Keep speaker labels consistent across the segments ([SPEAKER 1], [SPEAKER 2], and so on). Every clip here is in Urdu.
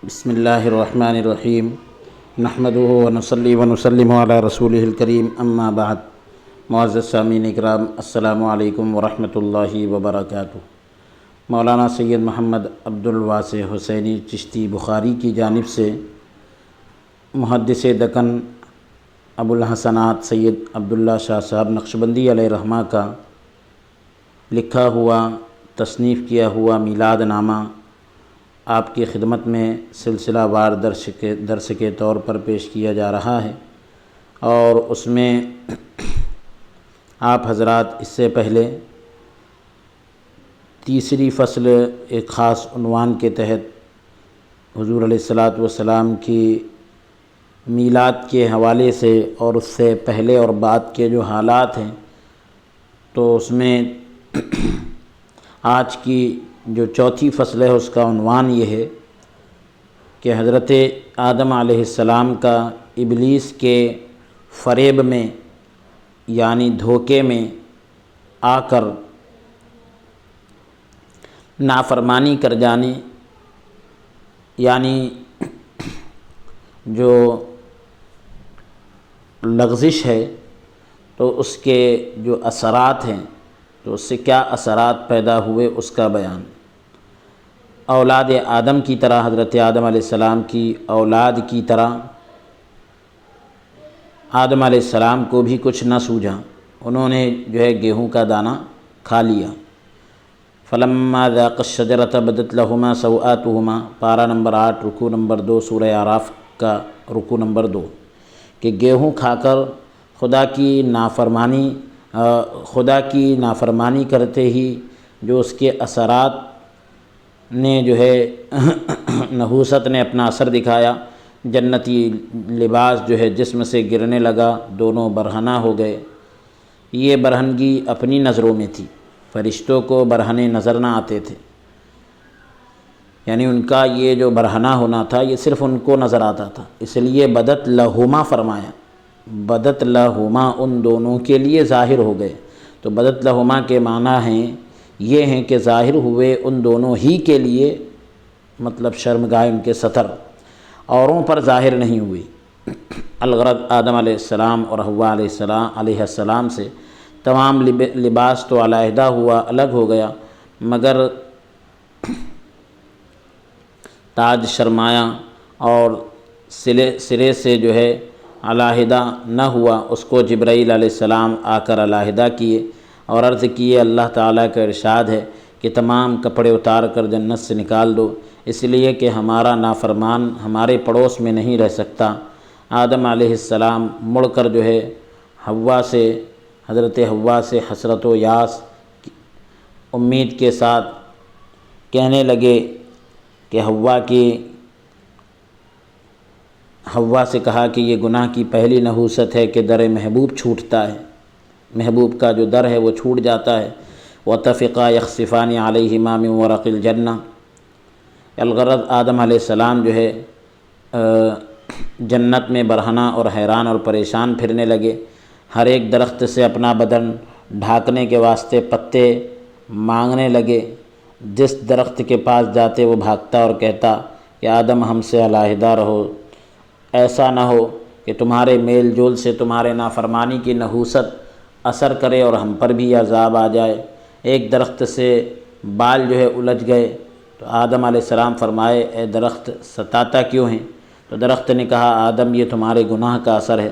[SPEAKER 1] بسم اللہ الرحمن الرحیم نحمدہ ونصلی ونسلم علی رسولہ الکریم اما بعد۔ معزز سامعین اکرام، السلام علیکم ورحمۃ اللہ وبرکاتہ۔ مولانا سید محمد عبد الواسع حسینی چشتی بخاری کی جانب سے محدث دکن ابو الحسنات سید عبداللہ شاہ صاحب نقشبندی علیہ رحمہ کا لکھا ہوا تصنیف کیا ہوا میلاد نامہ آپ کی خدمت میں سلسلہ وار درس کے طور پر پیش کیا جا رہا ہے، اور اس میں آپ حضرات اس سے پہلے تیسری فصل ایک خاص عنوان کے تحت حضور علیہ الصلاۃ والسلام کی میلاد کے حوالے سے اور اس سے پہلے اور بعد کے جو حالات ہیں، تو اس میں آج کی جو چوتھی فصل ہے اس کا عنوان یہ ہے کہ حضرت آدم علیہ السلام کا ابلیس کے فریب میں یعنی دھوکے میں آ کر نافرمانی کر جانے، یعنی جو لغزش ہے تو اس کے جو اثرات ہیں، تو اس سے کیا اثرات پیدا ہوئے اس کا بیان۔ اولاد آدم کی طرح، حضرت آدم علیہ السلام کی اولاد کی طرح آدم علیہ السلام کو بھی کچھ نہ سوجھا، انہوں نے جو ہے گیہوں کا دانہ کھا لیا۔ فلما ذاقا الشجرۃ بدت لہما سوآتہما، پارہ نمبر 8 رکوع نمبر 2 سورہ اعراف کا رکوع نمبر 2، کہ گیہوں کھا کر خدا کی نافرمانی کرتے ہی جو اس کے اثرات نے جو ہے نحوست نے اپنا اثر دکھایا، جنتی لباس جو ہے جسم سے گرنے لگا، دونوں برہنہ ہو گئے۔ یہ برہنگی اپنی نظروں میں تھی، فرشتوں کو برہنے نظر نہ آتے تھے، یعنی ان کا یہ جو برہنہ ہونا تھا یہ صرف ان کو نظر آتا تھا، اس لیے بدت لہما فرمایا، بدت لہما ان دونوں کے لیے ظاہر ہو گئے۔ تو بدت لہما کے معنی ہیں یہ ہیں کہ ظاہر ہوئے ان دونوں ہی کے لیے، مطلب شرمگاہ ان کے ستر، اوروں پر ظاہر نہیں ہوئی۔ الغرض آدم علیہ السلام اور حوا علیہ السلام سے تمام لباس تو علیحدہ ہوا، الگ ہو گیا، مگر تاج شرمایا اور سرے سے جو ہے علیحدہ نہ ہوا، اس کو جبرائیل علیہ السلام آ کر علیحدہ کیے اور عرض کیے اللہ تعالیٰ کا ارشاد ہے کہ تمام کپڑے اتار کر جنت سے نکال دو، اس لیے کہ ہمارا نافرمان ہمارے پڑوس میں نہیں رہ سکتا۔ آدم علیہ السلام مڑ کر جو ہے حضرت حوا سے حسرت و یاس امید کے ساتھ کہنے لگے کہ حوا سے کہا کہ یہ گناہ کی پہلی نحوست ہے کہ در محبوب چھوٹتا ہے، محبوب کا جو در ہے وہ چھوٹ جاتا ہے۔ وَاتَّفِقَا يَخْصِفَانِ عَلَيْهِمَا مِنْ وَرَقِ الْجَنَّةِ، الغرض آدم علیہ السلام جو ہے جنت میں برہنہ اور حیران اور پریشان پھرنے لگے، ہر ایک درخت سے اپنا بدن ڈھانکنے کے واسطے پتے مانگنے لگے۔ جس درخت کے پاس جاتے وہ بھاگتا اور کہتا کہ آدم ہم سے علیحدہ رہو، ایسا نہ ہو کہ تمہارے میل جول سے تمہارے نافرمانی کی نحوست اثر کرے اور ہم پر بھی عذاب آ جائے۔ ایک درخت سے بال جو ہے الجھ گئے، تو آدم علیہ السلام فرمائے اے درخت ستاتا کیوں ہیں؟ تو درخت نے کہا آدم یہ تمہارے گناہ کا اثر ہے،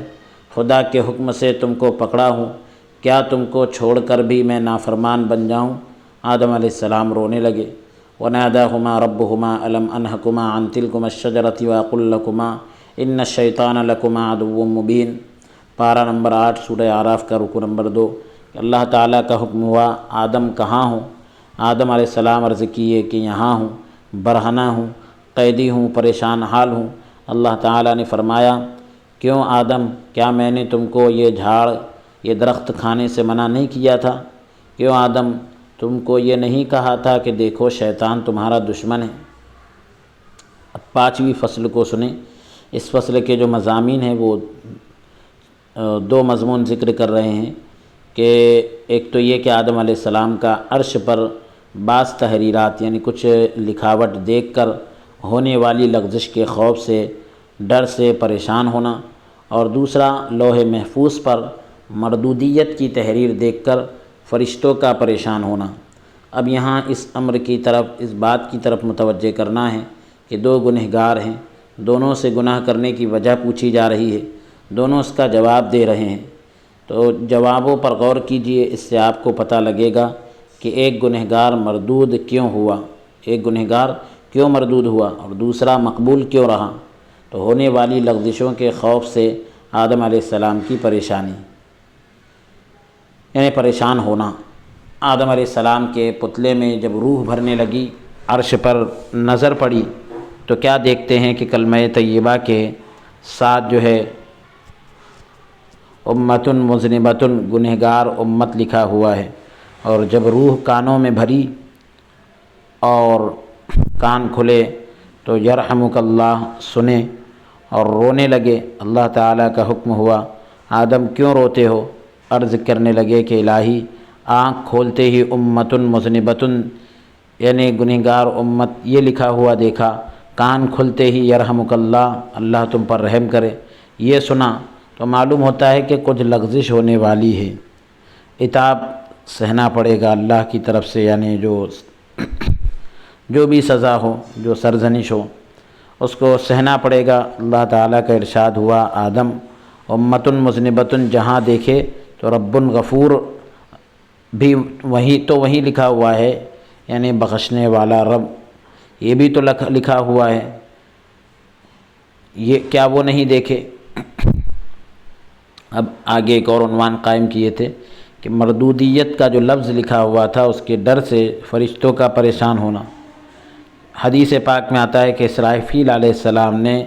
[SPEAKER 1] خدا کے حکم سے تم کو پکڑا ہوں، کیا تم کو چھوڑ کر بھی میں نافرمان بن جاؤں؟ آدم علیہ السلام رونے لگے۔ وَنَادَاهُمَا رَبُّهُمَا أَلَمْ أَنْهَكُمَا عَنْ تِلْكُمَا الشَّجَرَةِ وَأَقُلْ لَكُمَا إِنَّ الشَّيْطَانَ لَكُمَا عَدُوٌّ مُّبِينٌ، پارہ نمبر 8 سورہ اعراف کا رکوع نمبر 2۔ اللہ تعالیٰ کا حکم ہوا آدم کہاں ہوں؟ آدم علیہ السلام عرض کیے کہ یہاں ہوں، برہنہ ہوں، قیدی ہوں، پریشان حال ہوں۔ اللہ تعالیٰ نے فرمایا کیوں آدم، کیا میں نے تم کو یہ درخت کھانے سے منع نہیں کیا تھا؟ کیوں آدم تم کو یہ نہیں کہا تھا کہ دیکھو شیطان تمہارا دشمن ہے؟ اب 5ویں فصل کو سنیں۔ اس فصل کے جو مضامین ہیں وہ 2 مضمون ذکر کر رہے ہیں، کہ ایک تو یہ کہ آدم علیہ السلام کا عرش پر بعض تحریرات یعنی کچھ لکھاوٹ دیکھ کر ہونے والی لغزش کے خوف سے، ڈر سے پریشان ہونا، اور دوسرا لوح محفوظ پر مردودیت کی تحریر دیکھ کر فرشتوں کا پریشان ہونا۔ اب یہاں اس امر کی طرف، اس بات کی طرف متوجہ کرنا ہے کہ دو گنہگار ہیں، دونوں سے گناہ کرنے کی وجہ پوچھی جا رہی ہے، دونوں اس کا جواب دے رہے ہیں۔ تو جوابوں پر غور کیجئے، اس سے آپ کو پتہ لگے گا کہ ایک گنہگار مردود کیوں ہوا، ایک گنہگار کیوں مردود ہوا اور دوسرا مقبول کیوں رہا۔ تو ہونے والی لغزشوں کے خوف سے آدم علیہ السلام کی پریشانی، یعنی پریشان ہونا۔ آدم علیہ السلام کے پتلے میں جب روح بھرنے لگی، عرش پر نظر پڑی تو کیا دیکھتے ہیں کہ کلمہ طیبہ کے ساتھ جو ہے امتن مذنبتن، گنہگار امت لکھا ہوا ہے۔ اور جب روح کانوں میں بھری اور کان کھلے تو یرحمک اللہ سنے اور رونے لگے۔ اللہ تعالیٰ کا حکم ہوا، آدم کیوں روتے ہو؟ عرض کرنے لگے کہ الہی، آنکھ کھولتے ہی امتن مذنبتن یعنی گنہگار امت یہ لکھا ہوا دیکھا، کان کھلتے ہی یرحمک اللہ، اللہ تم پر رحم کرے، یہ سنا تو معلوم ہوتا ہے کہ کچھ لغزش ہونے والی ہے، عتاب سہنا پڑے گا اللہ کی طرف سے، یعنی جو بھی سزا ہو، جو سرزنش ہو، اس کو سہنا پڑے گا۔ اللہ تعالیٰ کا ارشاد ہوا، آدم امتن مذنبتن جہاں دیکھے تو رب غفور بھی وہیں لکھا ہوا ہے، یعنی بخشنے والا رب، یہ بھی تو لکھا ہوا ہے، یہ کیا وہ نہیں دیکھے؟ اب آگے ایک اور عنوان قائم کیے تھے کہ مردودیت کا جو لفظ لکھا ہوا تھا اس کے ڈر سے فرشتوں کا پریشان ہونا۔ حدیث پاک میں آتا ہے کہ اسرافیل علیہ السلام نے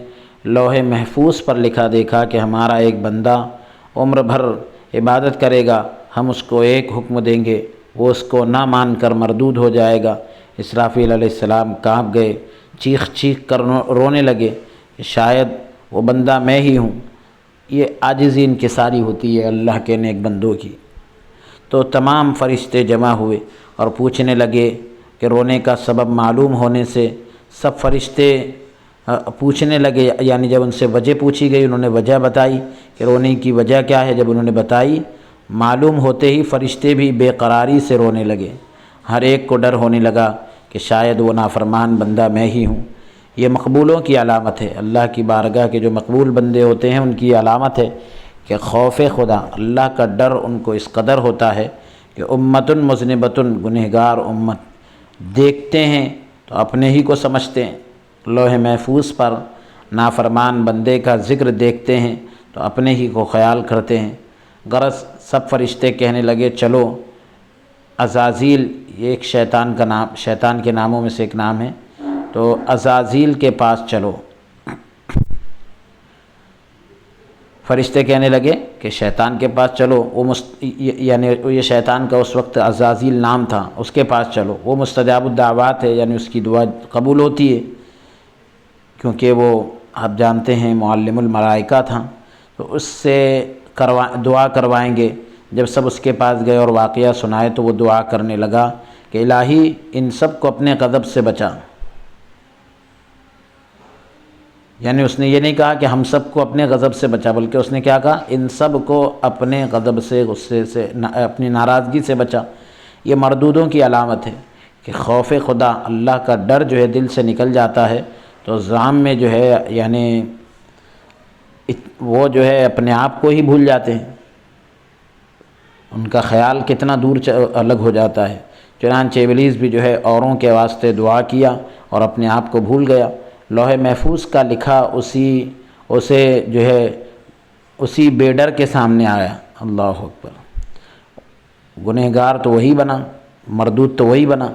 [SPEAKER 1] لوح محفوظ پر لکھا دیکھا کہ ہمارا ایک بندہ عمر بھر عبادت کرے گا، ہم اس کو ایک حکم دیں گے، وہ اس کو نہ مان کر مردود ہو جائے گا۔ اسرافیل علیہ السلام کانپ گئے، چیخ چیخ کر رونے لگے کہ شاید وہ بندہ میں ہی ہوں۔ یہ عاجزی انکساری ہوتی ہے اللہ کے نیک بندوں کی۔ تو تمام فرشتے جمع ہوئے اور پوچھنے لگے کہ رونے کا سبب معلوم ہونے سے سب فرشتے پوچھنے لگے، یعنی جب ان سے وجہ پوچھی گئی انہوں نے وجہ بتائی کہ رونے کی وجہ کیا ہے۔ جب انہوں نے بتائی، معلوم ہوتے ہی فرشتے بھی بے قراری سے رونے لگے، ہر ایک کو ڈر ہونے لگا کہ شاید وہ نافرمان بندہ میں ہی ہوں۔ یہ مقبولوں کی علامت ہے، اللہ کی بارگاہ کے جو مقبول بندے ہوتے ہیں ان کی علامت ہے کہ خوف خدا، اللہ کا ڈر ان کو اس قدر ہوتا ہے کہ امتن مذنبتن، گنہگار امت، دیکھتے ہیں تو اپنے ہی کو سمجھتے ہیں، لوح محفوظ پر نافرمان بندے کا ذکر دیکھتے ہیں تو اپنے ہی کو خیال کرتے ہیں۔ غرض سب فرشتے کہنے لگے چلو عزازیل، یہ ایک شیطان کے ناموں میں سے ایک نام ہے، تو عزازیل کے پاس چلو۔ فرشتے کہنے لگے کہ شیطان کے پاس چلو، یعنی یہ شیطان کا اس وقت عزازیل نام تھا، اس کے پاس چلو، وہ مستجاب الدعوات ہے، یعنی اس کی دعا قبول ہوتی ہے، کیونکہ وہ آپ جانتے ہیں معلم الملائکہ تھا، تو اس سے دعا کروائیں گے۔ جب سب اس کے پاس گئے اور واقعہ سنائے تو وہ دعا کرنے لگا کہ الہی ان سب کو اپنے غضب سے بچا، یعنی اس نے یہ نہیں کہا کہ ہم سب کو اپنے غضب سے بچا، بلکہ اس نے کیا کہا، ان سب کو اپنے غضب سے، غصے سے، اپنی ناراضگی سے بچا۔ یہ مردودوں کی علامت ہے کہ خوف خدا، اللہ کا ڈر جو ہے دل سے نکل جاتا ہے تو ذہن میں جو ہے یعنی وہ جو ہے اپنے آپ کو ہی بھول جاتے ہیں، ان کا خیال کتنا دور الگ ہو جاتا ہے۔ چنانچہ ابلیس بھی جو ہے اوروں کے واسطے دعا کیا اور اپنے آپ کو بھول گیا۔ لوح محفوظ کا لکھا اسے جو ہے اسی بے ڈر کے سامنے آیا۔ اللہ اکبر، گنہگار تو وہی بنا، مردود تو وہی بنا۔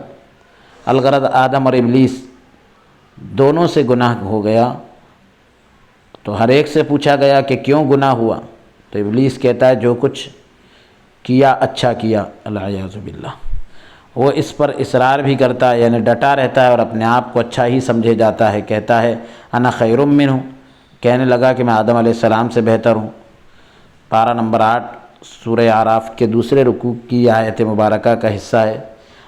[SPEAKER 1] الغرض آدم اور ابلیس دونوں سے گناہ ہو گیا، تو ہر ایک سے پوچھا گیا کہ کیوں گناہ ہوا، تو ابلیس کہتا ہے جو کچھ کیا اچھا کیا، العیاذ باللہ۔ وہ اس پر اصرار بھی کرتا ہے، یعنی ڈٹا رہتا ہے اور اپنے آپ کو اچھا ہی سمجھے جاتا ہے، کہتا ہے انا خیر منہ، کہنے لگا کہ میں آدم علیہ السلام سے بہتر ہوں۔ پارہ نمبر 8 سورہ اعراف کے دوسرے رکوع کی آیت مبارکہ کا حصہ ہے۔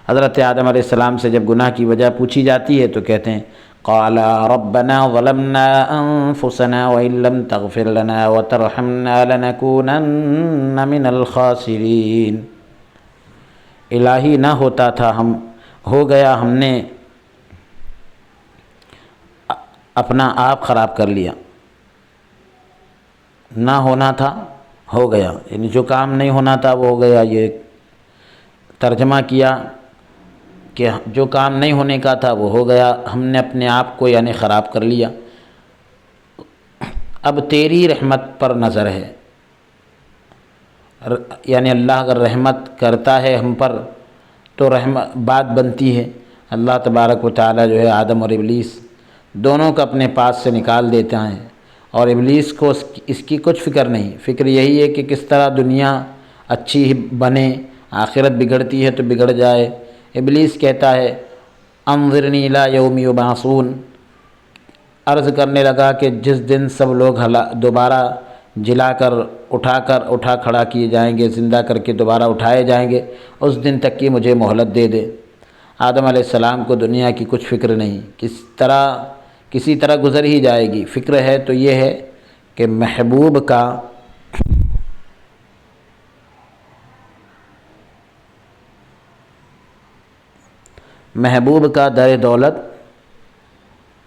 [SPEAKER 1] حضرت آدم علیہ السلام سے جب گناہ کی وجہ پوچھی جاتی ہے تو کہتے ہیں قال ربنا ظلمنا انفسنا وان لم تغفر لنا وترحمنا لنكونن من الخاسرین۔ الہی نہ ہوتا تھا، ہو گیا ہم نے اپنا آپ خراب کر لیا، نہ ہونا تھا ہو گیا، یعنی جو کام نہیں ہونا تھا وہ ہو گیا۔ یہ ترجمہ کیا کہ جو کام نہیں ہونے کا تھا وہ ہو گیا، ہم نے اپنے آپ کو یعنی خراب کر لیا۔ اب تیری رحمت پر نظر ہے، یعنی اللہ اگر رحمت کرتا ہے ہم پر تو بات بنتی ہے۔ اللہ تبارک و تعالیٰ جو ہے آدم اور ابلیس دونوں کو اپنے پاس سے نکال دیتا ہے، اور ابلیس کو اس کی کچھ فکر نہیں، فکر یہی ہے کہ کس طرح دنیا اچھی بنے، آخرت بگڑتی ہے تو بگڑ جائے۔ ابلیس کہتا ہے انظرنی الی یوم یبعثون، عرض کرنے لگا کہ جس دن سب لوگ دوبارہ جلا کر اٹھا کھڑا کیے جائیں گے، زندہ کر کے دوبارہ اٹھائے جائیں گے، اس دن تک کی مجھے مہلت دے دے۔ آدم علیہ السلام کو دنیا کی کچھ فکر نہیں، کسی طرح گزر ہی جائے گی۔ فکر ہے تو یہ ہے کہ محبوب کا در دولت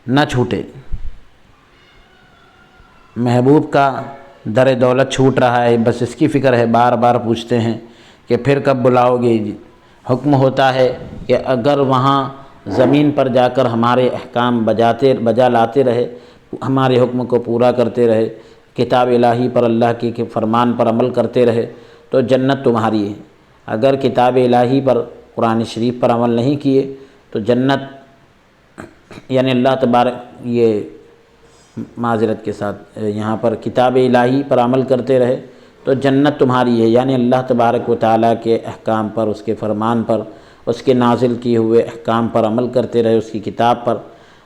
[SPEAKER 1] نہ چھوٹے، محبوب کا در دولت چھوٹ رہا ہے، بس اس کی فکر ہے۔ بار بار پوچھتے ہیں کہ پھر کب بلاؤ گے؟ حکم ہوتا ہے کہ اگر وہاں زمین پر جا کر ہمارے احکام بجا لاتے رہے، ہمارے حکم کو پورا کرتے رہے، کتاب الہی پر اللہ کے فرمان پر عمل کرتے رہے تو جنت تمہاری ہے۔ اگر کتاب الہی پر قرآن شریف پر عمل نہیں کیے تو جنت یعنی اللہ تبارک، یہ معذرت کے ساتھ یہاں پر کتاب الہی پر عمل کرتے رہے تو جنت تمہاری ہے، یعنی اللہ تبارک و تعالیٰ کے احکام پر، اس کے فرمان پر، اس کے نازل کیے ہوئے احکام پر عمل کرتے رہے، اس کی کتاب پر۔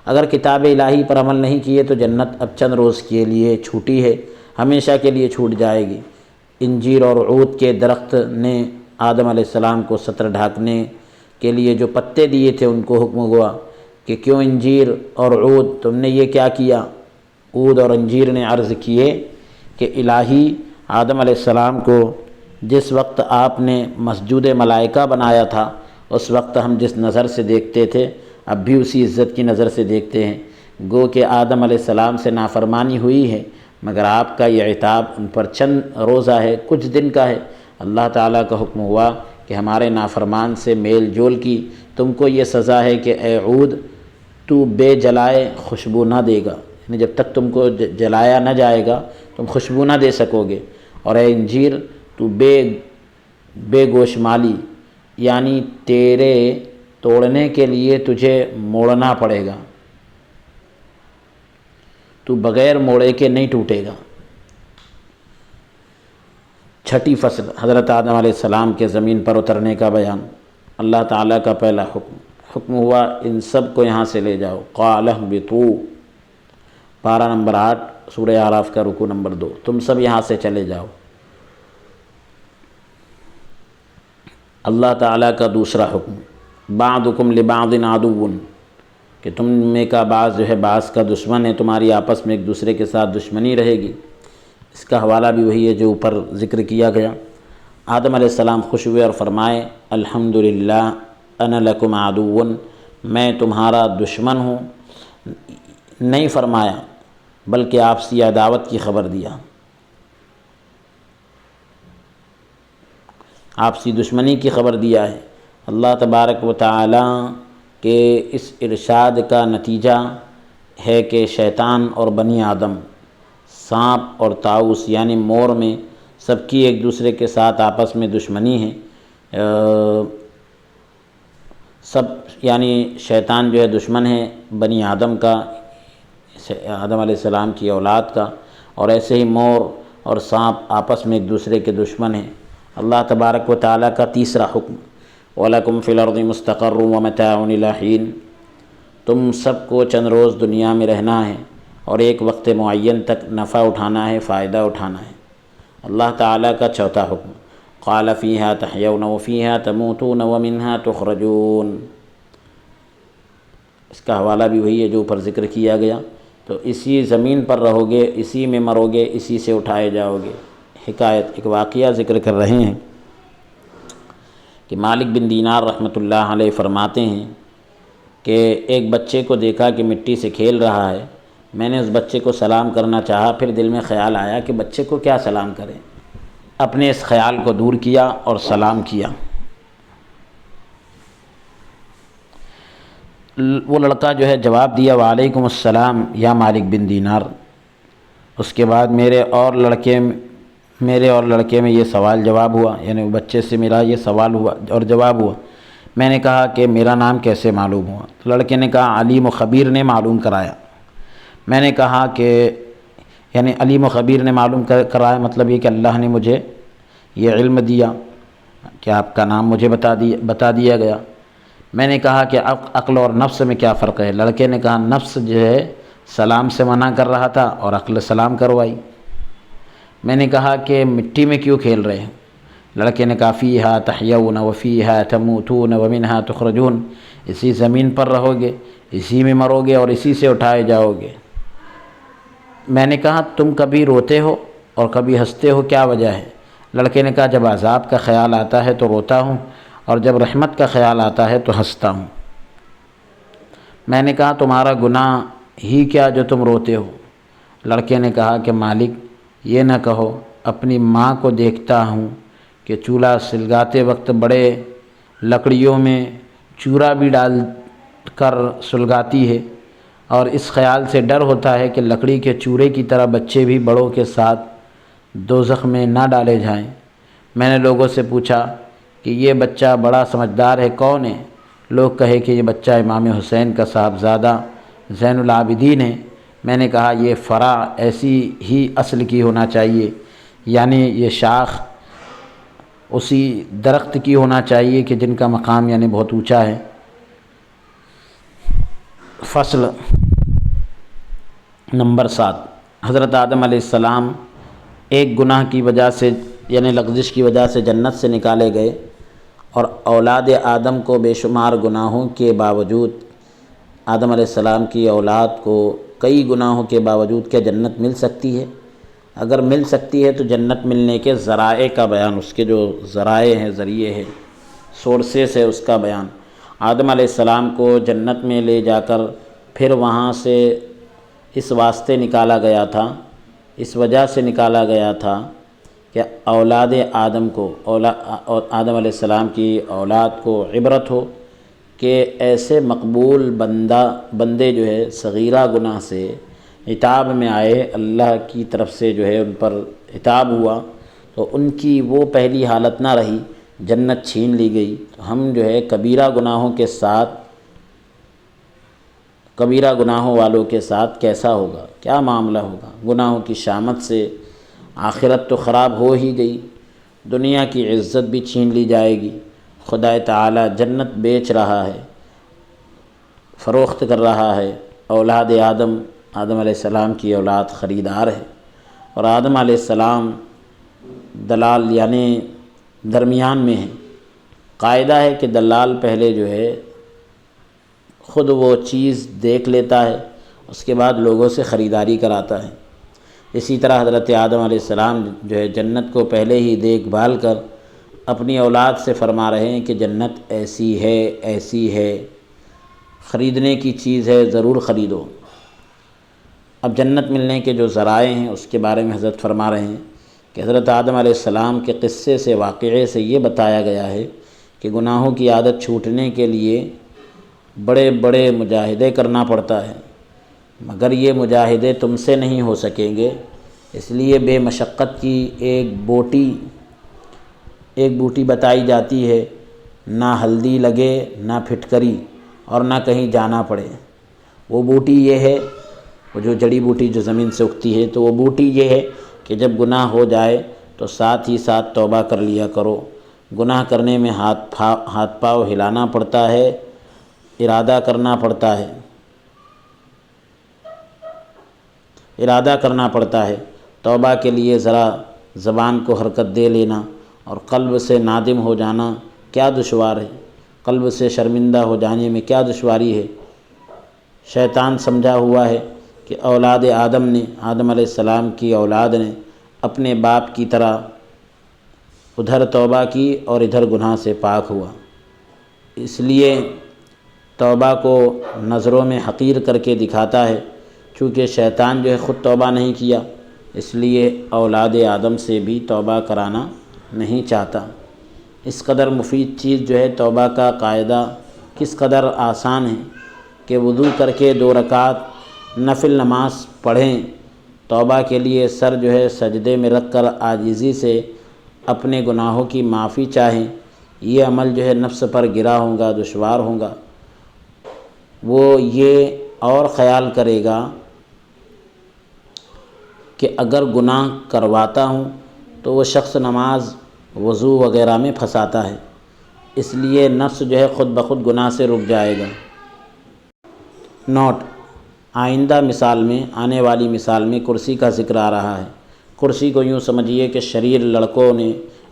[SPEAKER 1] اگر کتاب الہی پر عمل نہیں کیے تو جنت اب چند روز کے لیے چھوٹی ہے، ہمیشہ کے لیے چھوٹ جائے گی۔ انجیر اور عود کے درخت نے آدم علیہ السلام کو ستر ڈھانکنے کے لیے جو پتے دیے تھے ان کو حکم ہوا کہ کیوں انجیر اور عود تم نے یہ کیا کیا؟ عود اور انجیر نے عرض کیے کہ الہی آدم علیہ السلام کو جس وقت آپ نے مسجود ملائکہ بنایا تھا اس وقت ہم جس نظر سے دیکھتے تھے اب بھی اسی عزت کی نظر سے دیکھتے ہیں، گو کہ آدم علیہ السلام سے نافرمانی ہوئی ہے، مگر آپ کا یہ عتاب ان پر چند روزہ ہے، کچھ دن کا ہے۔ اللہ تعالیٰ کا حکم ہوا کہ ہمارے نافرمان سے میل جول کی تم کو یہ سزا ہے کہ اے عود تو بے جلائے خوشبو نہ دے گا، یعنی جب تک تم کو جلایا نہ جائے گا تم خوشبو نہ دے سکو گے، اور اے انجیر تو بے گوشمالی، یعنی تیرے توڑنے کے لیے تجھے موڑنا پڑے گا، تو بغیر موڑے کے نہیں ٹوٹے گا۔ چھٹی فصل، حضرت آدم علیہ السلام کے زمین پر اترنے کا بیان۔ اللہ تعالیٰ کا پہلا حکم ہوا ان سب کو یہاں سے لے جاؤ۔ قال اهبطوا، پارہ نمبر 8 سورہ اعراف کا رکوع نمبر 2، تم سب یہاں سے چلے جاؤ۔ اللہ تعالیٰ کا دوسرا حکم، بعضکم لبعض عدو، کہ تم میں کا بعض جو ہے بعض کا دشمن ہے، تمہاری آپس میں ایک دوسرے کے ساتھ دشمنی رہے گی۔ اس کا حوالہ بھی وہی ہے جو اوپر ذکر کیا گیا۔ آدم علیہ السلام خوش ہوئے اور فرمائے الحمدللہ انا لکم عدو، میں تمہارا دشمن ہوں، نہیں فرمایا بلکہ آپسی عداوت کی خبر دیا، آپسی دشمنی کی خبر دیا ہے۔ اللہ تبارک و تعالیٰ کے اس ارشاد کا نتیجہ ہے کہ شیطان اور بنی آدم، سانپ اور طاؤس یعنی مور میں سب کی ایک دوسرے کے ساتھ آپس میں دشمنی ہے۔ سب یعنی شیطان جو ہے دشمن ہے بنی آدم کا، آدم علیہ السلام کی اولاد کا، اور ایسے ہی مور اور سانپ آپس میں ایک دوسرے کے دشمن ہیں۔ اللہ تبارک و تعالیٰ کا تیسرا حکم، وَلَكُمْ فِي الْأَرْضِ مُسْتَقَرٌّ وَمَتَاعٌ إِلَىٰ حِينٍ، تم سب کو چند روز دنیا میں رہنا ہے اور ایک وقت معین تک نفع اٹھانا ہے، فائدہ اٹھانا ہے۔ اللہ تعالیٰ کا چوتھا حکم، قَالَ فِيهَا تَحْيَوْنَ وَفِيهَا تَمُوتُونَ وَمِنْهَا تُخْرَجُونَ، اس کا حوالہ بھی وہی ہے جو اوپر ذکر کیا گیا۔ تو اسی زمین پر رہو گے، اسی میں مرو گے، اسی سے اٹھائے جاؤ گے۔ حکایت ایک واقعہ ذکر کر رہے ہیں کہ مالک بن دینار رحمۃ اللہ علیہ فرماتے ہیں کہ ایک بچے کو دیکھا کہ مٹی سے کھیل رہا ہے، میں نے اس بچے کو سلام کرنا چاہا، پھر دل میں خیال آیا کہ بچے کو کیا سلام کریں، اپنے اس خیال کو دور کیا اور سلام کیا۔ وہ لڑکا جو ہے جواب دیا وعلیکم السلام یا مالک بن دینار۔ اس کے بعد میرے اور لڑکے میں یہ سوال جواب ہوا، یعنی وہ بچے سے میرا یہ سوال ہوا اور جواب ہوا۔ میں نے کہا کہ میرا نام کیسے معلوم ہوا؟ تو لڑکے نے کہا علیم و خبیر نے معلوم کرایا۔ میں نے کہا کہ یعنی علیم و خبیر نے معلوم کرایا مطلب یہ کہ اللہ نے مجھے یہ علم دیا کہ آپ کا نام مجھے بتا دیا گیا۔ میں نے کہا کہ عقل اور نفس میں کیا فرق ہے؟ لڑکے نے کہا نفس جو ہے سلام سے منع کر رہا تھا اور عقل سلام کروائی۔ میں نے کہا کہ مٹی میں کیوں کھیل رہے ہیں؟ لڑکے نے کہا فیہا تحیون وفیہا تموتون ومنہا تخرجون، اسی زمین پر رہو گے، اسی میں مرو گے اور اسی سے اٹھائے جاؤ گے۔ میں نے کہا تم کبھی روتے ہو اور کبھی ہنستے ہو، کیا وجہ ہے؟ لڑکے نے کہا جب عذاب کا خیال آتا ہے تو روتا ہوں اور جب رحمت کا خیال آتا ہے تو ہنستا ہوں۔ میں نے کہا تمہارا گناہ ہی کیا جو تم روتے ہو؟ لڑکے نے کہا کہ مالک یہ نہ کہو، اپنی ماں کو دیکھتا ہوں کہ چولہا سلگاتے وقت بڑے لکڑیوں میں چورا بھی ڈال کر سلگاتی ہے، اور اس خیال سے ڈر ہوتا ہے کہ لکڑی کے چورے کی طرح بچے بھی بڑوں کے ساتھ دوزخ میں نہ ڈالے جائیں۔ میں نے لوگوں سے پوچھا کہ یہ بچہ بڑا سمجھدار ہے، کون ہے؟ لوگ کہے کہ یہ بچہ امام حسین کا صاحبزادہ زین العابدین ہے۔ میں نے کہا یہ فرع ایسی ہی اصل کی ہونا چاہیے، یعنی یہ شاخ اسی درخت کی ہونا چاہیے کہ جن کا مقام یعنی بہت اونچا ہے۔ فصل نمبر 7، حضرت آدم علیہ السلام ایک گناہ کی وجہ سے یعنی لغزش کی وجہ سے جنت سے نکالے گئے، اور اولاد آدم کو بے شمار گناہوں کے باوجود، آدم علیہ السلام کی اولاد کو کئی گناہوں کے باوجود کیا جنت مل سکتی ہے؟ اگر مل سکتی ہے تو جنت ملنے کے ذرائع کا بیان، اس کے جو ذرائع ہیں، ذریعے ہیں، سورسز ہے، اس کا بیان۔ آدم علیہ السلام کو جنت میں لے جا کر پھر وہاں سے اس واسطے نکالا گیا تھا، اس وجہ سے نکالا گیا تھا کہ اولاد آدم کو، آدم علیہ السلام کی اولاد کو عبرت ہو کہ ایسے مقبول بندے جو ہے صغیرہ گناہ سے عتاب میں آئے، اللہ کی طرف سے جو ہے ان پر عتاب ہوا تو ان کی وہ پہلی حالت نہ رہی، جنت چھین لی گئی۔ تو ہم جو ہے کبیرہ گناہوں کے ساتھ، کبیرہ گناہوں والوں کے ساتھ کیسا ہوگا، کیا معاملہ ہوگا؟ گناہوں کی شامت سے آخرت تو خراب ہو ہی گئی، دنیا کی عزت بھی چھین لی جائے گی۔ خدا تعالی جنت بیچ رہا ہے، فروخت کر رہا ہے، اولاد آدم علیہ السلام کی اولاد خریدار ہے، اور آدم علیہ السلام دلال یعنی درمیان میں ہیں۔ قاعدہ ہے کہ دلال پہلے جو ہے خود وہ چیز دیکھ لیتا ہے، اس کے بعد لوگوں سے خریداری کراتا ہے۔ اسی طرح حضرت آدم علیہ السلام جو ہے جنت کو پہلے ہی دیکھ بھال کر اپنی اولاد سے فرما رہے ہیں کہ جنت ایسی ہے، ایسی ہے، خریدنے کی چیز ہے، ضرور خریدو۔ اب جنت ملنے کے جو ذرائع ہیں اس کے بارے میں حضرت فرما رہے ہیں کہ حضرت آدم علیہ السلام کے قصے سے، واقعے سے یہ بتایا گیا ہے کہ گناہوں کی عادت چھوٹنے کے لیے بڑے بڑے مجاہدے کرنا پڑتا ہے، مگر یہ مجاہدے تم سے نہیں ہو سکیں گے، اس لیے بے مشقت کی ایک بوٹی بتائی جاتی ہے، نہ ہلدی لگے نہ پھٹکری اور نہ کہیں جانا پڑے۔ وہ بوٹی یہ ہے، وہ جو جڑی بوٹی جو زمین سے اگتی ہے، تو وہ بوٹی یہ ہے کہ جب گناہ ہو جائے تو ساتھ ہی ساتھ توبہ کر لیا کرو۔ گناہ کرنے میں ہاتھ پاؤ ہلانا پڑتا ہے، ارادہ کرنا پڑتا ہے، توبہ کے لیے ذرا زبان کو حرکت دے لینا اور قلب سے نادم ہو جانا کیا دشوار ہے، قلب سے شرمندہ ہو جانے میں کیا دشواری ہے۔ شیطان سمجھا ہوا ہے کہ اولاد آدم علیہ السلام کی اولاد نے اپنے باپ کی طرح ادھر توبہ کی اور ادھر گناہ سے پاک ہوا، اس لیے توبہ کو نظروں میں حقیر کر کے دکھاتا ہے۔ چونکہ شیطان جو ہے خود توبہ نہیں کیا، اس لیے اولاد آدم سے بھی توبہ کرانا نہیں چاہتا۔ اس قدر مفید چیز جو ہے توبہ کا قاعدہ کس قدر آسان ہے کہ وضو کر کے 2 رکعت نفل نماز پڑھیں، توبہ کے لیے سر جو ہے سجدے میں رکھ کر عاجزی سے اپنے گناہوں کی معافی چاہیں۔ یہ عمل جو ہے نفس پر گرا ہوگا، دشوار ہوگا، وہ یہ اور خیال کرے گا کہ اگر گناہ کرواتا ہوں تو وہ شخص نماز وضو وغیرہ میں پھنساتا ہے، اس لیے نفس جو ہے خود بخود گناہ سے رک جائے گا۔ نوٹ: آئندہ مثال میں، آنے والی مثال میں کرسی کا ذکر آ رہا ہے۔ کرسی کو یوں سمجھیے کہ شریر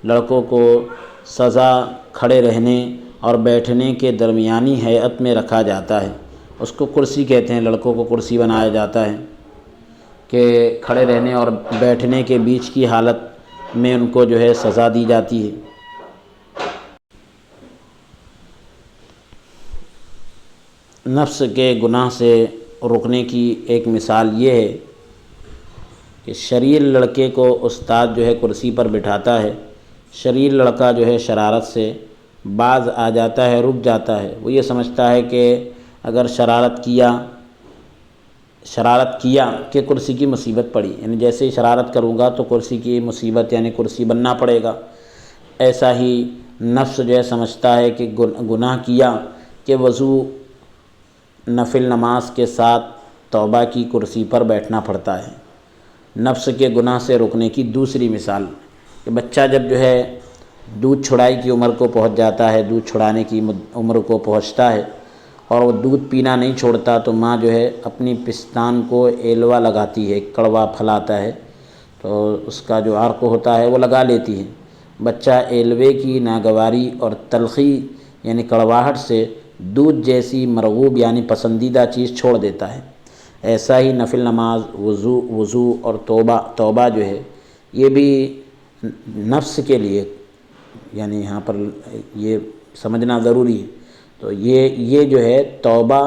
[SPEAKER 1] لڑکوں کو سزا کھڑے رہنے اور بیٹھنے کے درمیانی ہیئت میں رکھا جاتا ہے، اس کو کرسی کہتے ہیں۔ لڑکوں کو کرسی بنایا جاتا ہے کہ کھڑے رہنے اور بیٹھنے کے بیچ کی حالت میں ان کو جو ہے سزا دی جاتی ہے۔ نفس کے گناہ سے رکنے کی ایک مثال یہ ہے کہ شریر لڑکے کو استاد جو ہے کرسی پر بٹھاتا ہے، شریر لڑکا جو ہے شرارت سے باز آ جاتا ہے، رک جاتا ہے۔ وہ یہ سمجھتا ہے کہ اگر شرارت کیا کہ کرسی کی مصیبت پڑی، یعنی جیسے ہی شرارت کروں گا تو کرسی کی مصیبت یعنی کرسی بننا پڑے گا۔ ایسا ہی نفس جو ہے سمجھتا ہے کہ گناہ کیا کہ وضو نفل نماز کے ساتھ توبہ کی کرسی پر بیٹھنا پڑتا ہے۔ نفس کے گناہ سے رکنے کی دوسری مثال کہ بچہ جب جو ہے دودھ چھڑائی کی عمر کو پہنچ جاتا ہے، دودھ چھڑانے کی عمر کو پہنچتا ہے اور وہ دودھ پینا نہیں چھوڑتا، تو ماں جو ہے اپنی پستان کو ایلوا لگاتی ہے، کڑوا پھل آتا ہے تو اس کا جو عرق ہوتا ہے وہ لگا لیتی ہے۔ بچہ ایلوے کی ناگواری اور تلخی یعنی کڑواہٹ سے دودھ جیسی مرغوب یعنی پسندیدہ چیز چھوڑ دیتا ہے۔ ایسا ہی نفل نماز، وضو اور توبہ جو ہے یہ بھی نفس کے لیے، یعنی یہاں پر یہ سمجھنا ضروری ہے۔ تو یہ جو ہے توبہ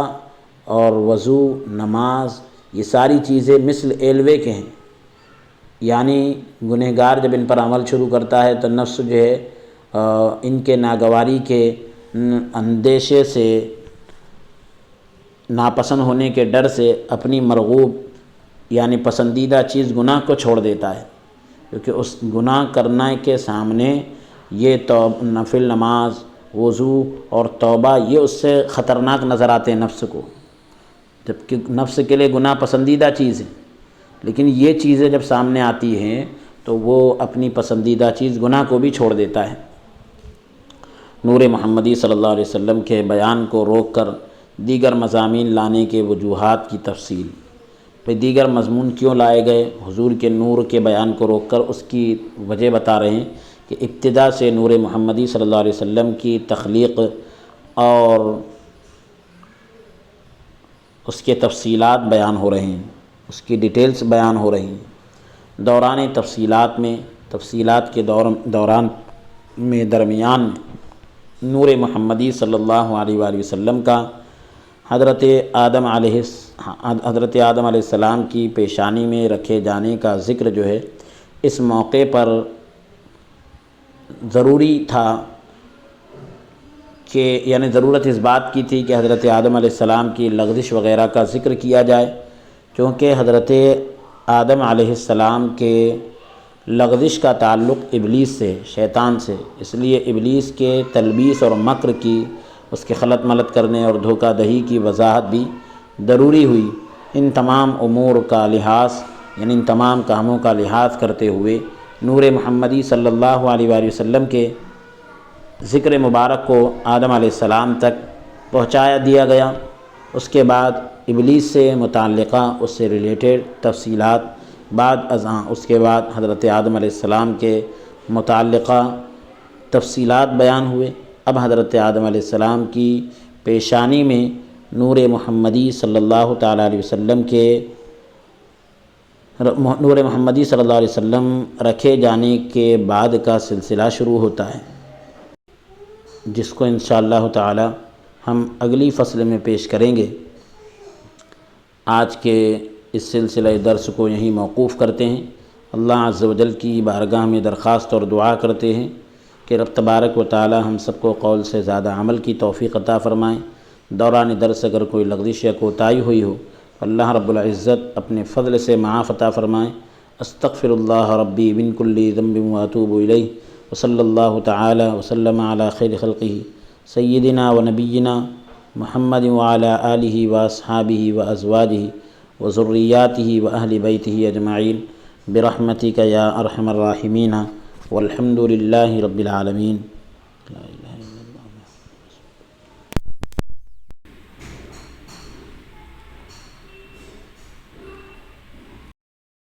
[SPEAKER 1] اور وضو، نماز، یہ ساری چیزیں مثل ایلوے کے ہیں، یعنی گنہگار جب ان پر عمل شروع کرتا ہے تو نفس جو ہے ان کے ناگواری کے اندیشے سے، ناپسند ہونے کے ڈر سے اپنی مرغوب یعنی پسندیدہ چیز گناہ کو چھوڑ دیتا ہے، کیونکہ اس گناہ کرنے کے سامنے یہ نفل نماز، وضو اور توبہ یہ اس سے خطرناک نظر آتے ہیں نفس کو، جبکہ نفس کے لیے گناہ پسندیدہ چیز ہے، لیکن یہ چیزیں جب سامنے آتی ہیں تو وہ اپنی پسندیدہ چیز گناہ کو بھی چھوڑ دیتا ہے۔ نور محمدی صلی اللہ علیہ وسلم کے بیان کو روک کر دیگر مضامین لانے کے وجوہات کی تفصیل۔ دیگر مضمون کیوں لائے گئے؟ حضور کے نور کے بیان کو روک کر اس کی وجہ بتا رہے ہیں کہ ابتدا سے نور محمدی صلی اللہ علیہ وسلم کی تخلیق اور اس کے تفصیلات بیان ہو رہے ہیں، اس کی ڈیٹیلز بیان ہو رہی ہیں۔ دوران تفصیلات کے درمیان نور محمدی صلی اللہ علیہ وآلہ وسلم کا حضرت آدم علیہ السلام کی پیشانی میں رکھے جانے کا ذکر جو ہے اس موقع پر ضروری تھا کہ یعنی ضرورت اس بات کی تھی کہ حضرت آدم علیہ السلام کی لغزش وغیرہ کا ذکر کیا جائے، کیونکہ حضرت آدم علیہ السلام کے لغزش کا تعلق ابلیس سے، شیطان سے، اس لیے ابلیس کے تلبیس اور مکر کی، اس کے خلط ملط کرنے اور دھوکہ دہی کی وضاحت بھی ضروری ہوئی۔ ان تمام امور کا لحاظ یعنی ان تمام کاموں کا لحاظ کرتے ہوئے نور محمدی صلی اللہ علیہ وآلہ وسلم کے ذکر مبارک کو آدم علیہ السلام تک پہنچایا دیا گیا۔ اس کے بعد ابلیس سے متعلقہ، اس سے ریلیٹڈ تفصیلات اس کے بعد حضرت آدم علیہ السلام کے متعلقہ تفصیلات بیان ہوئے۔ اب حضرت آدم علیہ السلام کی پیشانی میں نور محمدی صلی اللہ تعالیٰ علیہ وسلم کے نور محمدی صلی اللہ علیہ وسلم رکھے جانے کے بعد کا سلسلہ شروع ہوتا ہے، جس کو انشاءاللہ تعالی ہم اگلی فصل میں پیش کریں گے۔ آج کے اس سلسلہ درس کو یہیں موقوف کرتے ہیں۔ اللہ عز و جل کی بارگاہ میں درخواست اور دعا کرتے ہیں کہ رب تبارک و تعالی ہم سب کو قول سے زیادہ عمل کی توفیق عطا فرمائیں۔ دوران درس اگر کوئی لغزش یا کوتاہی ہوئی ہو، اللہ رب العزت اپنے فضل سے معاف عطا فرمائیں۔ استغفر اللہ ربی من کل ذنب واتوب الیہ، وصلی اللہ تعالی وسلم علی خیر خلقہ سیدنا و نبینا محمد وعلی آلہ واصحابہ وازواجہ وذریاتہ واہل بیتہ اجمعین برحمتک یا ارحم الراحمین، والحمد للہ رب العالمین۔